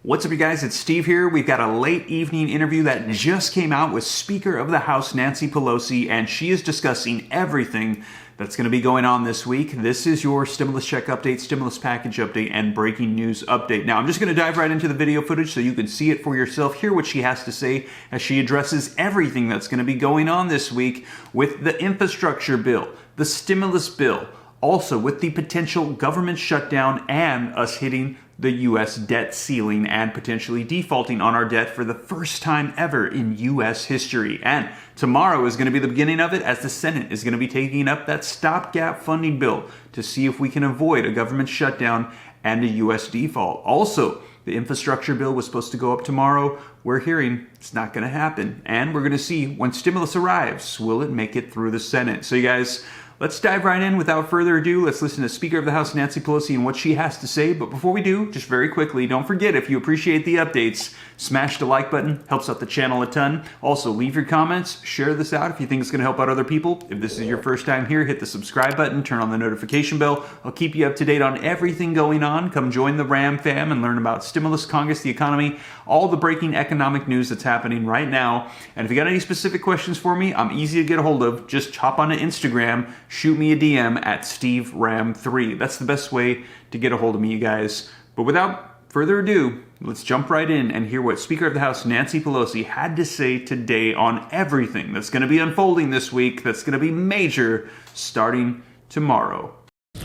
What's up, you guys? It's Steve here. We've got a late evening interview that just came out with Speaker of the House Nancy Pelosi, and she is discussing everything that's going to be going on this week. This is your stimulus check update, stimulus package update, and breaking news update. Now, I'm just going to dive right into the video footage so you can see it for yourself, hear what she has to say as she addresses everything that's going to be going on this week with the infrastructure bill, the stimulus bill, also with the potential government shutdown and us hitting the U.S. debt ceiling and potentially defaulting on our debt for the first time ever in U.S. history. And tomorrow is going to be the beginning of it, as the Senate is going to be taking up that stopgap funding bill to see if we can avoid a government shutdown and a U.S. default. Also, the infrastructure bill was supposed to go up tomorrow. We're hearing it's not going to happen. And we're going to see when stimulus arrives, will it make it through the Senate? So you guys, let's dive right in without further ado. Let's listen to Speaker of the House Nancy Pelosi and what she has to say. But before we do, just very quickly, don't forget, if you appreciate the updates, smash the like button, helps out the channel a ton. Also, leave your comments, share this out if you think it's going to help out other people. If this is your first time here, hit the subscribe button, turn on the notification bell. I'll keep you up to date on everything going on. Come join the RAM fam and learn about stimulus, Congress, the economy, all the breaking economic news that's happening right now. And if you got any specific questions for me, I'm easy to get a hold of. Just hop on to Instagram, shoot me a DM at SteveRam3. That's the best way to get a hold of me, you guys. But without further ado, let's jump right in and hear what Speaker of the House Nancy Pelosi had to say today on everything that's going to be unfolding this week, that's going to be major starting tomorrow.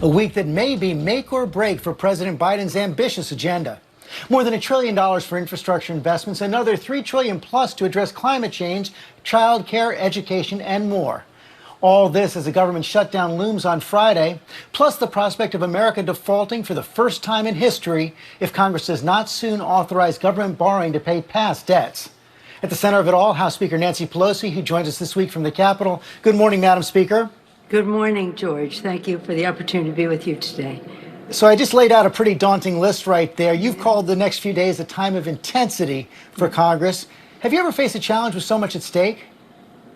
A week that may be make or break for President Biden's ambitious agenda. More than $1 trillion for infrastructure investments, another $3 trillion plus to address climate change, child care, education, and more. All this as a government shutdown looms on Friday, plus the prospect of America defaulting for the first time in history if Congress does not soon authorize government borrowing to pay past debts. At the center of it all, House Speaker Nancy Pelosi, who joins us this week from the Capitol. Good morning, Madam Speaker. Good morning, George. Thank you for the opportunity to be with you today. So I just laid out a pretty daunting list right there. You've called the next few days a time of intensity for Congress. Have you ever faced a challenge with so much at stake?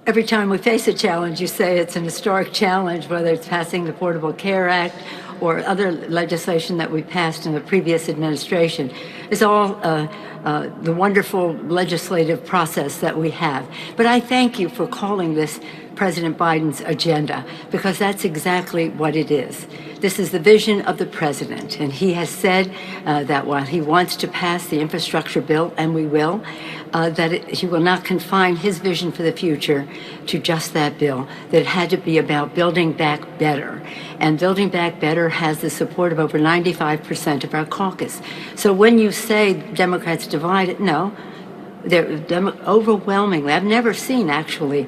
Every time we face a challenge, you say it's an historic challenge, whether it's passing the Affordable Care Act or other legislation that we passed in the previous administration. It's all the wonderful legislative process that we have. But I thank you for calling this President Biden's agenda, because that's exactly what it is. This is the vision of the president, and he has said that while he wants to pass the infrastructure bill, and we will, he will not confine his vision for the future to just that bill, that it had to be about building back better. And building back better has the support of over 95% of our caucus. So when you say Democrats divided, no, they're overwhelmingly, I've never seen actually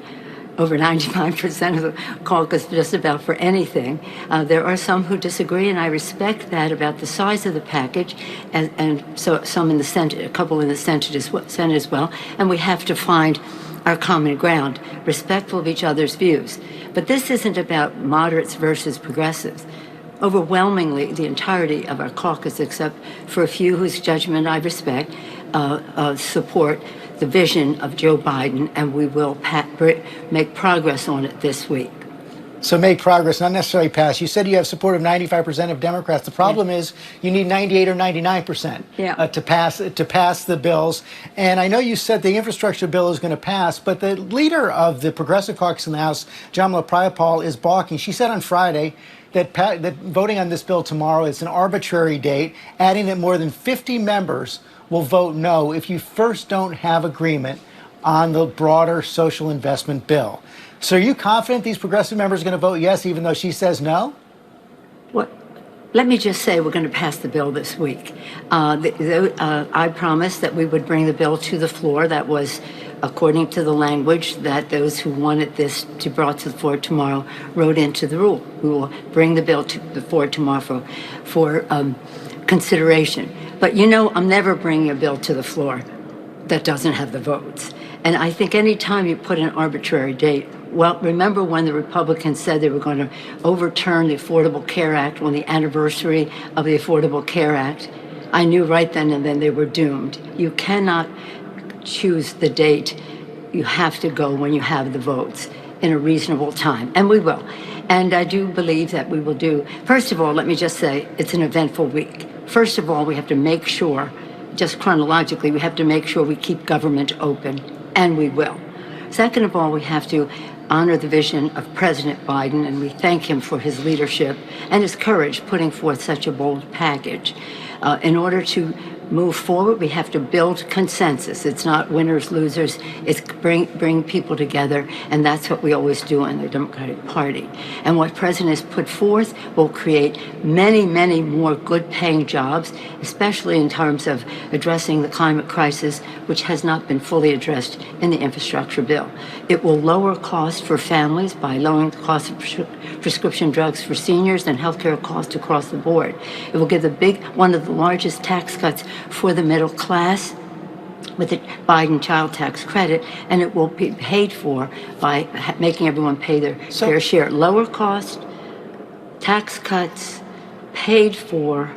over 95% of the caucus just about for anything. There are some who disagree, and I respect that about the size of the package, and so some in the Senate, a couple in the Senate as well, and we have to find our common ground, respectful of each other's views. But this isn't about moderates versus progressives. Overwhelmingly, the entirety of our caucus, except for a few whose judgment I respect, support the vision of Joe Biden, and we will make progress on it this week. So make progress, not necessarily pass. You said you have support of 95% of Democrats. The problem is you need 98 or 99% to pass the bills. And I know you said the infrastructure bill is going to pass, but the leader of the Progressive Caucus in the House, Jamila Prayapal, is balking. She said on Friday that voting on this bill tomorrow is an arbitrary date, adding that more than 50 members will vote no if you first don't have agreement on the broader social investment bill. So are you confident these progressive members are going to vote yes, even though she says no? Well, let me just say we're going to pass the bill this week. I promised that we would bring the bill to the floor. That was according to the language that those who wanted this to be brought to the floor tomorrow wrote into the rule. We will bring the bill to the floor tomorrow for consideration. But you know, I'm never bringing a bill to the floor that doesn't have the votes. And I think any time you put an arbitrary date, well, remember when the Republicans said they were going to overturn the Affordable Care Act on the anniversary of the Affordable Care Act? I knew right then and then they were doomed. You cannot choose the date. You have to go when you have the votes in a reasonable time, and we will. And I do believe that we will do. First of all, let me just say it's an eventful week. First of all, we have to make sure just chronologically, we have to make sure we keep government open, and we will. Second of all, we have to honor the vision of President Biden, and we thank him for his leadership and his courage putting forth such a bold package. In order to move forward, we have to build consensus. It's not winners, losers. It's bring people together, and that's what we always do in the Democratic Party. And what President has put forth will create many, many more good-paying jobs, especially in terms of addressing the climate crisis, which has not been fully addressed in the infrastructure bill. It will lower costs for families by lowering the cost of prescription drugs for seniors and healthcare costs across the board. It will give one of the largest tax cuts for the middle class with the Biden child tax credit, and it will be paid for by making everyone pay their fair share. Lower cost, tax cuts, paid for,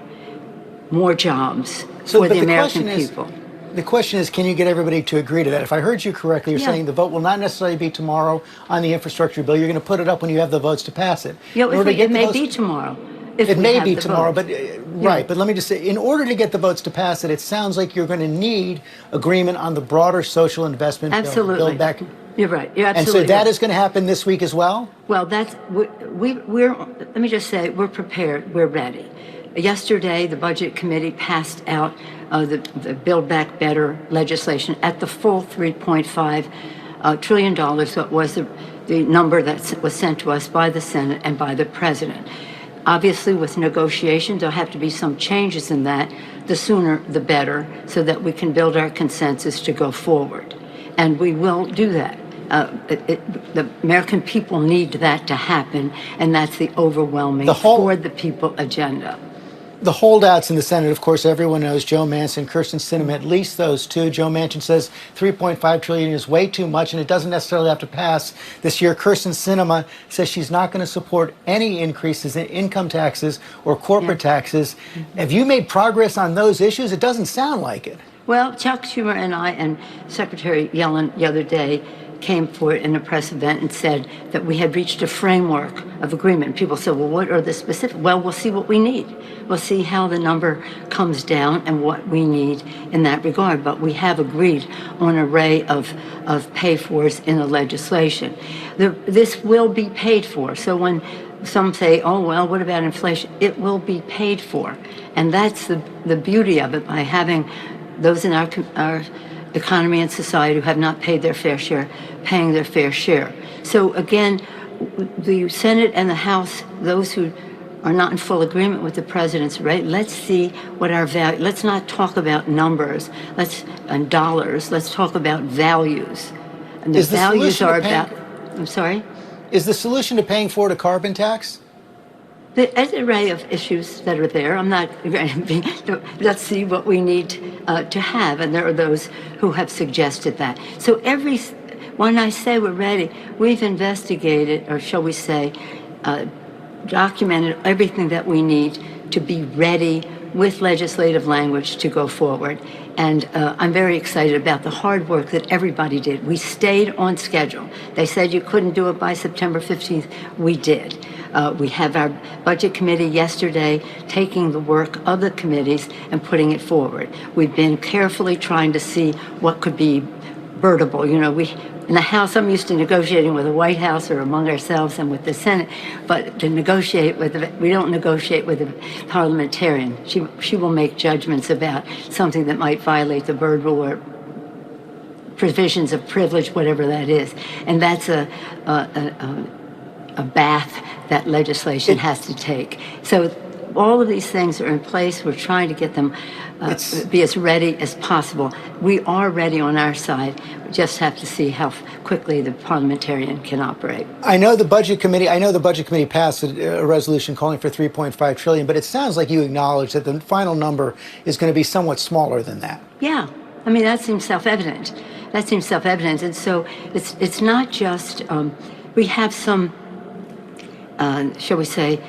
more jobs for the American people. The question is, can you get everybody to agree to that? If I heard you correctly, you're saying the vote will not necessarily be tomorrow on the infrastructure bill. You're going to put it up when you have the votes to pass it. Yeah, it may be tomorrow. It may be tomorrow, but right. But let me just say, in order to get the votes to pass it, it sounds like you're going to need agreement on the broader social investment bill. Absolutely. Build back. You're right. You're absolutely And so that is going to happen this week as well? Well, we're let me just say, we're prepared. We're ready. Yesterday, the Budget Committee passed out the Build Back Better legislation at the full $3.5 trillion. That was the number that was sent to us by the Senate and by the President. Obviously, with negotiations, there'll have to be some changes in that. The sooner, the better, so that we can build our consensus to go forward. And we will do that. The American people need that to happen, and that's the overwhelming for the people agenda. The holdouts in the Senate, of course, everyone knows Joe Manchin, Kyrsten Sinema, at least those two. Joe Manchin says $3.5 trillion is way too much, and it doesn't necessarily have to pass this year. Kyrsten Sinema says she's not going to support any increases in income taxes or corporate taxes. Have you made progress on those issues? It doesn't sound like it. Well, Chuck Schumer and I and Secretary Yellen the other day came forward in a press event and said that we had reached a framework of agreement. People said, well, what are the specific? Well, we'll see what we need. We'll see how the number comes down and what we need in that regard. But we have agreed on an array of pay-fors in the legislation. This will be paid for. So when some say, oh, well, what about inflation? It will be paid for. And that's the beauty of it, by having those in our economy and society who have not paid their fair share, paying their fair share. So again, the Senate and the House, those who are not in full agreement with the president's rate, let's see what our value, let's not talk about numbers, and dollars, let's talk about values. And the values are about, I'm sorry? Is the solution to paying for it a carbon tax? There's an array of issues that are there. I'm not going to be, let's see what we need to have. And there are those who have suggested that. So when I say we're ready, we've investigated, or shall we say, documented everything that we need to be ready with legislative language to go forward. And I'm very excited about the hard work that everybody did. We stayed on schedule. They said you couldn't do it by September 15th. We did. We have our Budget Committee yesterday taking the work of the committees and putting it forward. We've been carefully trying to see what could be birdable. You know, in the House, I'm used to negotiating with the White House or among ourselves and with the Senate, but to negotiate we don't negotiate with a parliamentarian. She will make judgments about something that might violate the Byrd Rule or provisions of privilege, whatever that is. And that's a bath that legislation has to take. So all of these things are in place. We're trying to get them be as ready as possible. We are ready on our side. We just have to see how quickly the parliamentarian can operate. I know the Budget Committee passed a resolution calling for $3.5 trillion, but it sounds like you acknowledge that the final number is going to be somewhat smaller than that. Yeah. I mean, that seems self-evident. And so it's not just, we have some, shall we say,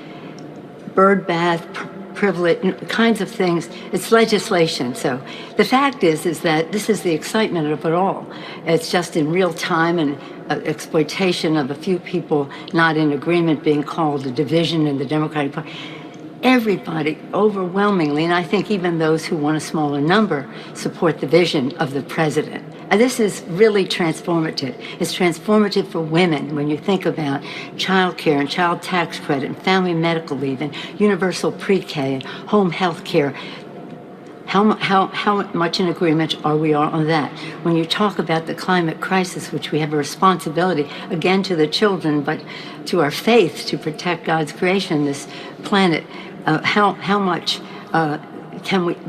bird bath, privilege, kinds of things. It's legislation. So the fact is that this is the excitement of it all. It's just in real time, and exploitation of a few people not in agreement being called a division in the Democratic Party. everybody overwhelmingly, and I think even those who want a smaller number, support the vision of the president. And this is really transformative. It's transformative for women when you think about child care and child tax credit and family medical leave and universal pre-K and home health care. How much in agreement are we on that? When you talk about the climate crisis, which we have a responsibility, again, to the children, but to our faith to protect God's creation, this planet, how much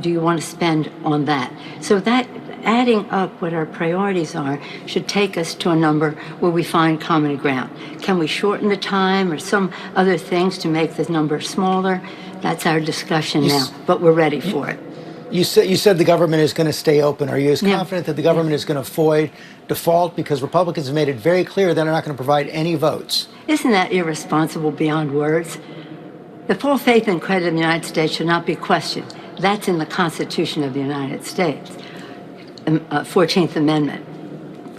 do you want to spend on that? So that adding up what our priorities are should take us to a number where we find common ground. Can we shorten the time or some other things to make the number smaller? That's our discussion now, but we're ready for it. You said the government is going to stay open. Are you as confident that the government is going to avoid default? Because Republicans have made it very clear they're not going to provide any votes. Isn't that irresponsible beyond words? The full faith and credit of the United States should not be questioned. That's in the Constitution of the United States, 14th Amendment.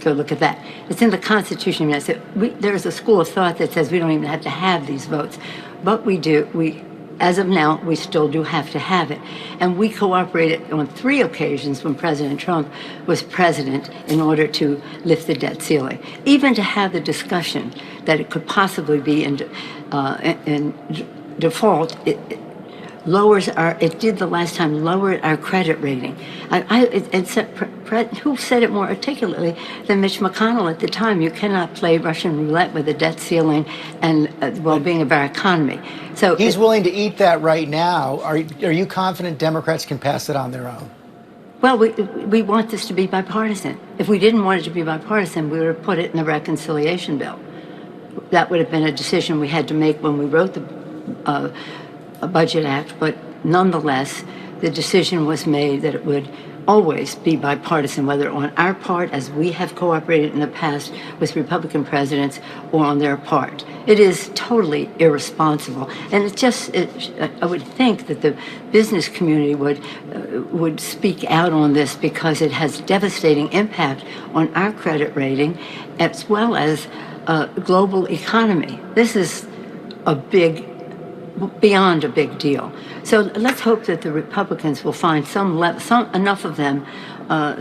Go look at that. It's in the Constitution of the United States. There's a school of thought that says we don't even have to have these votes, but we do. As of now, we still do have to have it. And we cooperated on 3 occasions when President Trump was president in order to lift the debt ceiling. Even to have the discussion that it could possibly be in default, it did the last time, lowered our credit rating. Who said it more articulately than Mitch McConnell at the time? You cannot play Russian roulette with the debt ceiling and the well-being of our economy. So he's willing to eat that right now. Are you confident Democrats can pass it on their own? Well, we want this to be bipartisan. If we didn't want it to be bipartisan, we would have put it in a reconciliation bill. That would have been a decision we had to make when we wrote the Budget Act, but nonetheless, the decision was made that it would always be bipartisan, whether on our part, as we have cooperated in the past with Republican presidents, or on their part. It is totally irresponsible, and I would think that the business community would speak out on this because it has devastating impact on our credit rating, as well as global economy. This is beyond a big deal. So let's hope that the Republicans will find enough of them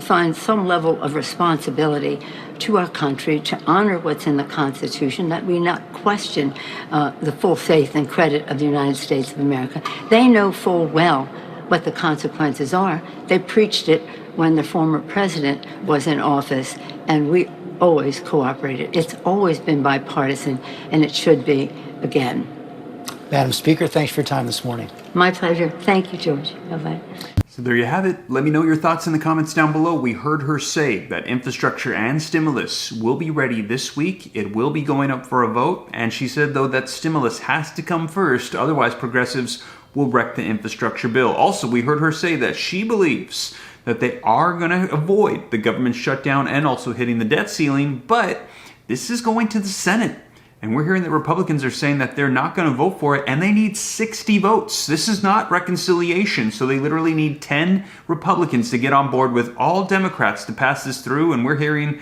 find some level of responsibility to our country to honor what's in the Constitution, that we not question the full faith and credit of the United States of America. They know full well what the consequences are. They preached it when the former president was in office, and we always cooperated. It's always been bipartisan, and it should be again. Madam Speaker, thanks for your time this morning. My pleasure. Thank you, George. Bye-bye. So there you have it. Let me know your thoughts in the comments down below. We heard her say that infrastructure and stimulus will be ready this week. It will be going up for a vote. And she said, though, that stimulus has to come first. Otherwise, progressives will wreck the infrastructure bill. Also, we heard her say that she believes that they are going to avoid the government shutdown and also hitting the debt ceiling. But this is going to the Senate. And we're hearing that Republicans are saying that they're not going to vote for it, and they need 60 votes. This is not reconciliation, so they literally need 10 Republicans to get on board with all Democrats to pass this through, and we're hearing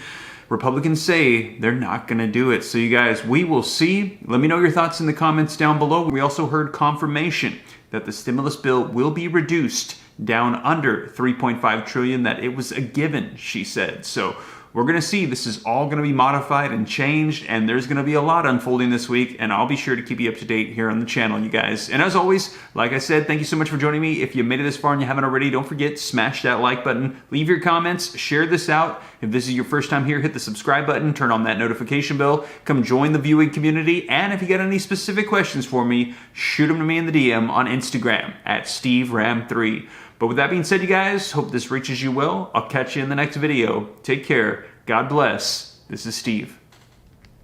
Republicans say they're not going to do it. So you guys, we will see. Let me know your thoughts in the comments down below. We also heard confirmation that the stimulus bill will be reduced down under $3.5 trillion, that it was a given, she said. So we're going to see. This is all going to be modified and changed, and there's going to be a lot unfolding this week, and I'll be sure to keep you up to date here on the channel, you guys. And as always, like I said, thank you so much for joining me. If you made it this far and you haven't already, don't forget, smash that like button, leave your comments, share this out. If this is your first time here, hit the subscribe button, turn on that notification bell, come join the viewing community, and if you got any specific questions for me, shoot them to me in the DM on Instagram at SteveRam3. But with that being said, you guys, hope this reaches you well. I'll catch you in the next video. Take care. God bless. This is Steve.